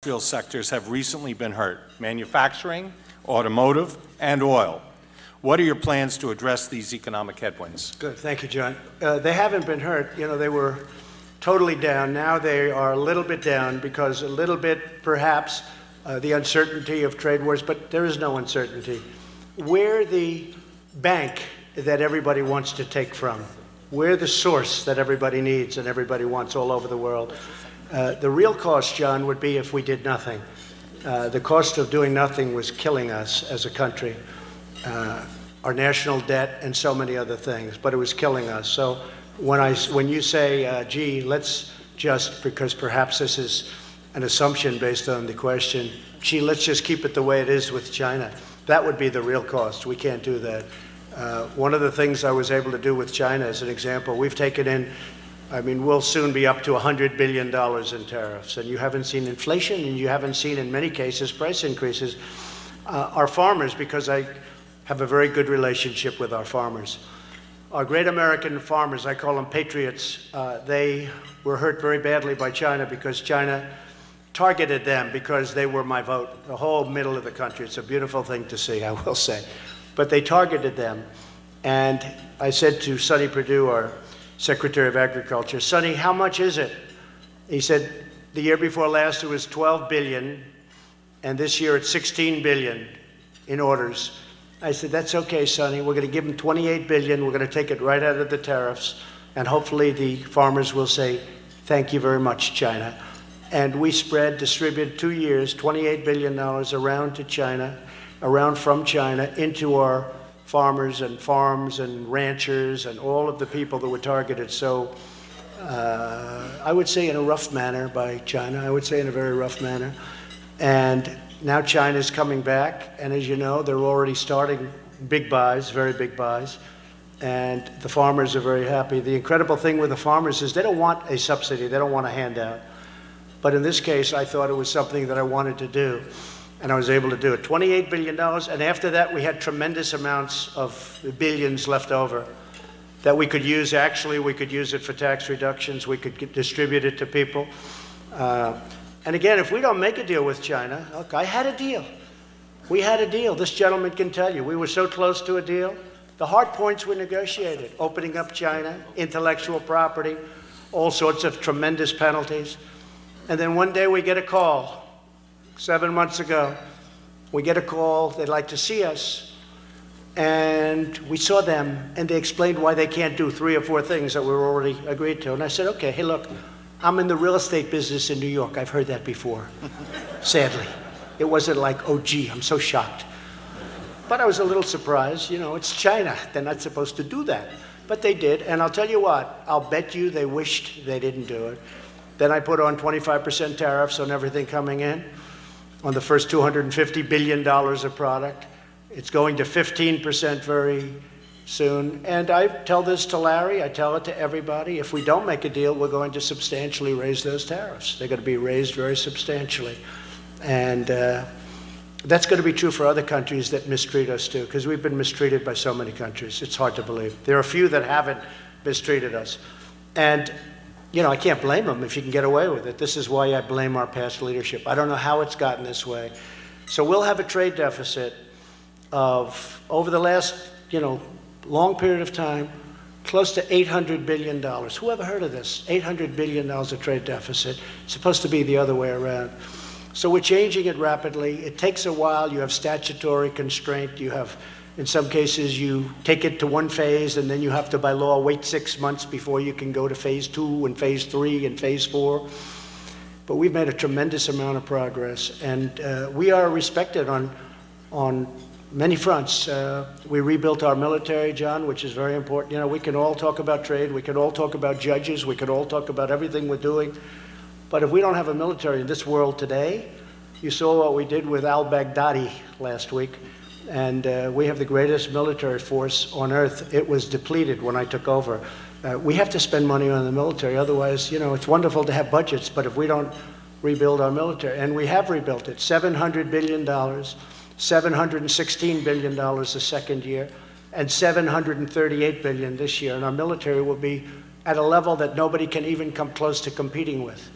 Industrial sectors have recently been hurt: manufacturing, automotive, and oil. What are your plans to address these economic headwinds? Good, thank you, John. They haven't been hurt. You know, they were totally down. Now they are a little bit down because a little bit, perhaps, the uncertainty of trade wars, but there is no uncertainty. We're the bank that everybody wants to take from. We're the source that everybody needs and everybody wants all over the world. The real cost, John, would be if we did nothing. The cost of doing nothing was killing us as a country, our national debt and so many other things, but it was killing us. So when you say, gee, let's just, because perhaps this is an assumption based on the question, gee, let's just keep it the way it is with China, that would be the real cost. We can't do that. One of the things I was able to do with China, as an example, we've taken in, we'll soon be up to $100 billion in tariffs, and you haven't seen inflation, and you haven't seen, in many cases, price increases. Our farmers, because I have a very good relationship with our farmers, our great American farmers, I call them Patriots, they were hurt very badly by China because China targeted them because they were my vote, the whole middle of the country. It's a beautiful thing to see, I will say. But they targeted them, and I said to Sonny Perdue, our Secretary of Agriculture, Sonny, how much is it? He said, the year before last it was 12 billion, and this year it's 16 billion in orders. I said, that's okay, Sonny. We're going to give them 28 billion. We're going to take it right out of the tariffs, and hopefully the farmers will say, thank you very much, China. And we distributed 2 years, $28 billion around to China, around from China into our farmers and farms and ranchers and all of the people that were targeted. So I would say in a rough manner by China. I would say in a very rough manner. And now China's coming back, and as you know, they're already starting big buys, very big buys, and the farmers are very happy. The incredible thing with the farmers is they don't want a subsidy, they don't want a handout. But in this case, I thought it was something that I wanted to do, and I was able to do it. $28 billion, and after that we had tremendous amounts of billions left over that we could use. Actually, we could use it for tax reductions, we could distribute it to people. And again, if we don't make a deal with China, look, I had a deal. We had a deal. This gentleman can tell you. We were so close to a deal. The hard points were negotiated, opening up China, intellectual property, all sorts of tremendous penalties. And then one day we get a call. 7 months ago, we get a call. They'd like to see us. And we saw them, and they explained why they can't do 3 or 4 things that were already agreed to. And I said, okay, hey, look, I'm in the real estate business in New York. I've heard that before, sadly. It wasn't like, oh, gee, I'm so shocked. But I was a little surprised. You know, it's China. They're not supposed to do that. But they did. And I'll tell you what, I'll bet you they wished they didn't do it. Then I put on 25% tariffs on everything coming in, on the first $250 billion of product. It's going to 15% very soon. And I tell this to Larry, I tell it to everybody. If we don't make a deal, we're going to substantially raise those tariffs. They're going to be raised very substantially. And that's going to be true for other countries that mistreat us too, because we've been mistreated by so many countries. It's hard to believe. There are a few that haven't mistreated us. And you know, I can't blame them if you can get away with it. This is why I blame our past leadership. I don't know how it's gotten this way. So we'll have a trade deficit of, over the last, long period of time, close to $800 billion. Who ever heard of this? $800 billion of trade deficit. It's supposed to be the other way around. So we're changing it rapidly. It takes a while. You have statutory constraint. You have, in some cases, you take it to one phase, and then you have to, by law, wait 6 months before you can go to phase 2 and phase 3 and phase 4. But we've made a tremendous amount of progress, and we are respected on many fronts. We rebuilt our military, John, which is very important. We can all talk about trade, we can all talk about judges, we can all talk about everything we're doing. But if we don't have a military in this world today, you saw what we did with al-Baghdadi last week, and we have the greatest military force on earth. It was depleted when I took over. We have to spend money on the military, otherwise, it's wonderful to have budgets, but if we don't rebuild our military, and we have rebuilt it, $700 billion, $716 billion the second year, and $738 billion this year. And our military will be at a level that nobody can even come close to competing with.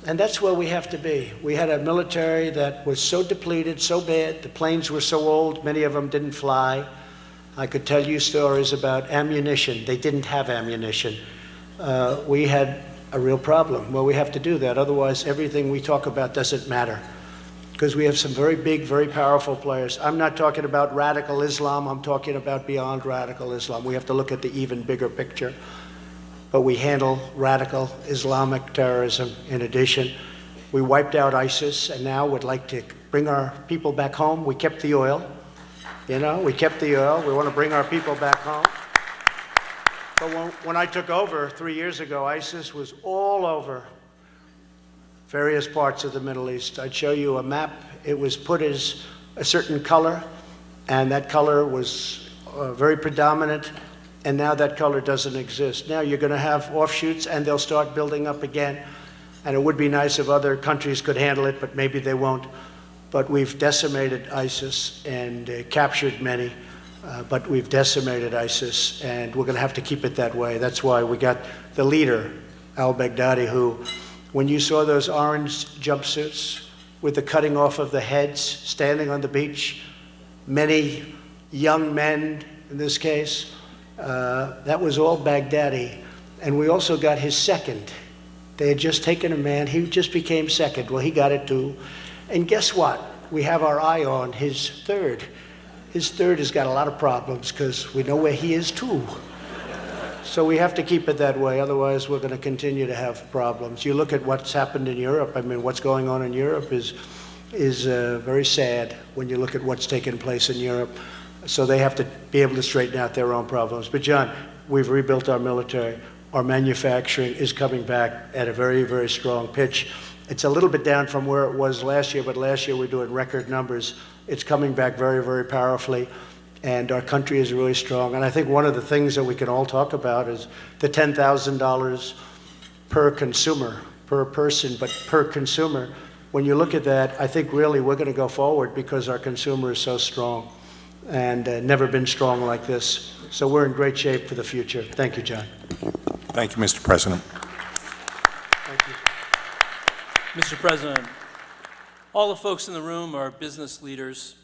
And that's where we have to be. We had a military that was so depleted, so bad, the planes were so old, many of them didn't fly. I could tell you stories about ammunition. They didn't have ammunition. We had a real problem. Well, we have to do that. Otherwise, everything we talk about doesn't matter. Because we have some very big, very powerful players. I'm not talking about radical Islam. I'm talking about beyond radical Islam. We have to look at the even bigger picture. But we handle radical Islamic terrorism in addition. We wiped out ISIS and now would like to bring our people back home. We kept the oil. You know, we kept the oil. We want to bring our people back home. But when I took over 3 years ago, ISIS was all over various parts of the Middle East. I'd show you a map. It was put as a certain color, and that color was very predominant, and now that color doesn't exist. Now you're going to have offshoots, and they'll start building up again, and it would be nice if other countries could handle it, but maybe they won't. But we've decimated ISIS and captured many, but we've decimated ISIS, and we're going to have to keep it that way. That's why we got the leader, al-Baghdadi, who, when you saw those orange jumpsuits with the cutting off of the heads standing on the beach, many young men in this case, that was all Baghdadi. And we also got his second. They had just taken a man, he just became second. Well, he got it too. And guess what? We have our eye on his third. His third has got a lot of problems because we know where he is too. So we have to keep it that way, otherwise we're going to continue to have problems. You look at what's happened in Europe, I mean, what's going on in Europe is very sad when you look at what's taken place in Europe. So they have to be able to straighten out their own problems. But John, we've rebuilt our military. Our manufacturing is coming back at a very, very strong pitch. It's a little bit down from where it was last year, but last year we're doing record numbers. It's coming back very, very powerfully. And our country is really strong. And I think one of the things that we can all talk about is the $10,000 per consumer, per person, but per consumer. When you look at that, I think really we're going to go forward because our consumer is so strong and never been strong like this. So we're in great shape for the future. Thank you, John. Thank you, Mr. President. Thank you. Mr. President, all the folks in the room are business leaders.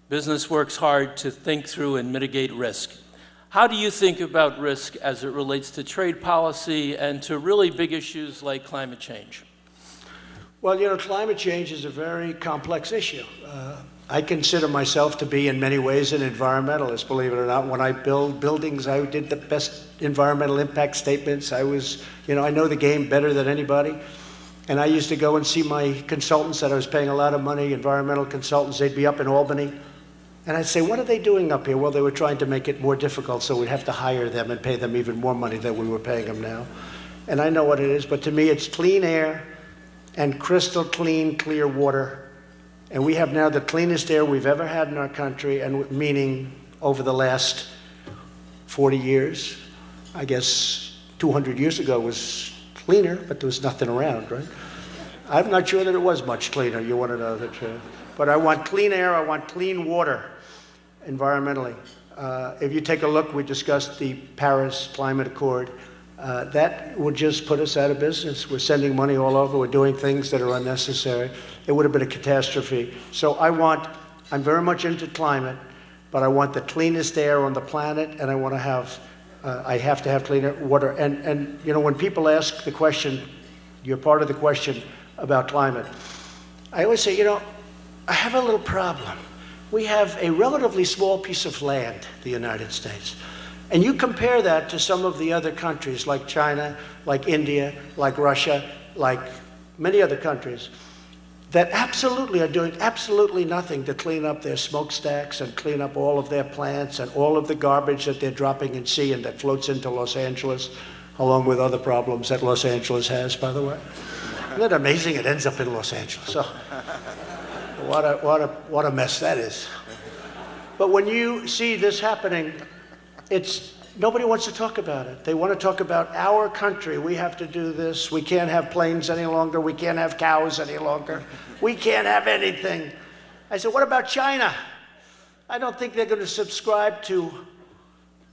Business works hard to think through and mitigate risk. How do you think about risk as it relates to trade policy and to really big issues like climate change? Well, you know, climate change is a very complex issue. I consider myself to be, in many ways, an environmentalist, believe it or not. When I build buildings, I did the best environmental impact statements. I know the game better than anybody. And I used to go and see my consultants that I was paying a lot of money, environmental consultants. They'd be up in Albany. And I'd say, what are they doing up here? Well, they were trying to make it more difficult, so we'd have to hire them and pay them even more money than we were paying them now. And I know what it is, but to me, it's clean air and crystal clean, clear water. And we have now the cleanest air we've ever had in our country, and meaning over the last 40 years. I guess 200 years ago was cleaner, but there was nothing around, right? I'm not sure that it was much cleaner. You want to know the truth. But I want clean air, I want clean water, environmentally. If you take a look, we discussed the Paris Climate Accord. That would just put us out of business. We're sending money all over. We're doing things that are unnecessary. It would have been a catastrophe. So I'm very much into climate, but I want the cleanest air on the planet, and I have to have cleaner water. And you know, when people ask the question, you're part of the question about climate, I always say, you know, I have a little problem. We have a relatively small piece of land, the United States. And you compare that to some of the other countries like China, like India, like Russia, like many other countries that absolutely are doing absolutely nothing to clean up their smokestacks and clean up all of their plants and all of the garbage that they're dropping in sea and that floats into Los Angeles, along with other problems that Los Angeles has, by the way. Isn't it amazing it ends up in Los Angeles? So, what a mess that is. But when you see this happening, nobody wants to talk about it. They want to talk about our country. We have to do this. We can't have planes any longer. We can't have cows any longer. We can't have anything. I said, what about China? I don't think they're going to subscribe to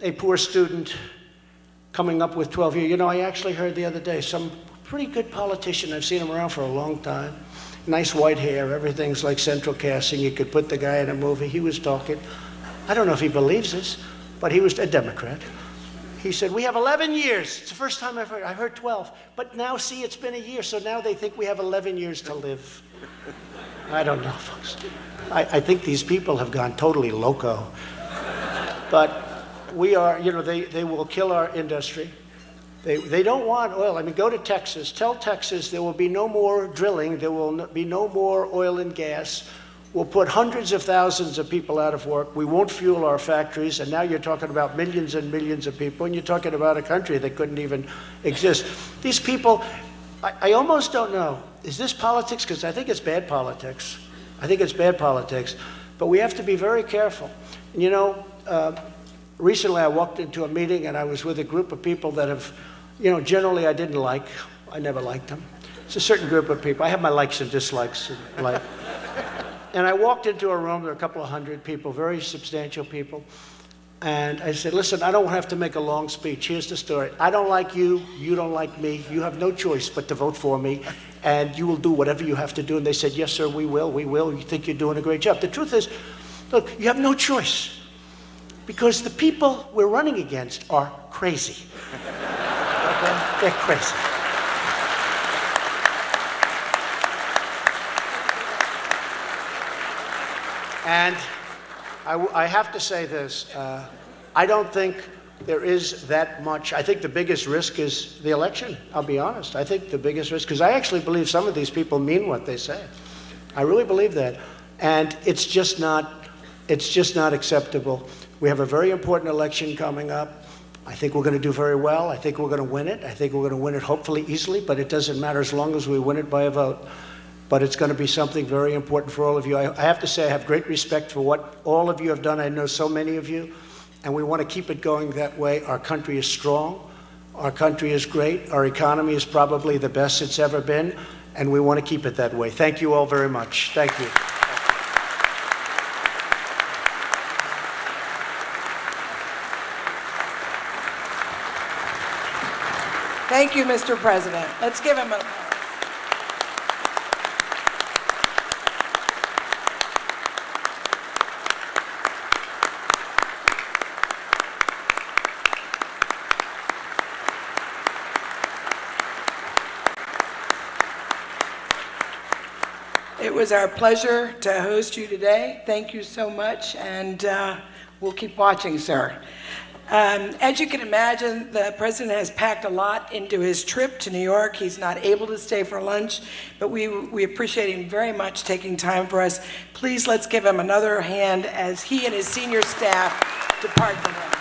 a poor student coming up with 12 years. You know, I actually heard the other day some pretty good politician. I've seen him around for a long time. Nice white hair, everything's like central casting. You could put the guy in a movie. He was talking. I don't know if he believes this, but he was a Democrat. He said, we have 11 years. It's the first time I've heard 12. But now, see, it's been a year, so now they think we have 11 years to live. I don't know, folks. I think these people have gone totally loco. But we are, you know, they will kill our industry. They don't want oil. I mean, go to Texas. Tell Texas there will be no more drilling. There will be no more oil and gas. We'll put hundreds of thousands of people out of work. We won't fuel our factories. And now you're talking about millions and millions of people. And you're talking about a country that couldn't even exist. These people, I almost don't know. Is this politics? Because I think it's bad politics. I think it's bad politics. But we have to be very careful. And you know, recently I walked into a meeting and I was with a group of people that have, you know, generally I didn't like. I never liked them. It's a certain group of people. I have my likes and dislikes in life. And I walked into a room, there were a couple of hundred people, very substantial people. And I said, listen, I don't have to make a long speech. Here's the story. I don't like you. You don't like me. You have no choice but to vote for me. And you will do whatever you have to do. And they said, yes, sir, we will. We will. You think you're doing a great job. The truth is, look, you have no choice. Because the people we're running against are crazy. Okay? They're crazy. And I have to say this, I don't think there is that much. I think the biggest risk is the election, I'll be honest. I think the biggest risk, because I actually believe some of these people mean what they say. I really believe that. And it's just not acceptable. We have a very important election coming up. I think we're going to do very well. I think we're going to win it. I think we're going to win it hopefully easily, but it doesn't matter as long as we win it by a vote. But it's going to be something very important for all of you. I have to say I have great respect for what all of you have done. I know so many of you, and we want to keep it going that way. Our country is strong. Our country is great. Our economy is probably the best it's ever been, and we want to keep it that way. Thank you all very much. Thank you. Thank you, Mr. President. Let's give him a applause. It was our pleasure to host you today. Thank you so much, and we'll keep watching, sir. As you can imagine, the president has packed a lot into his trip to New York. He's not able to stay for lunch, but we appreciate him very much taking time for us. Please let's give him another hand as he and his senior staff depart the room.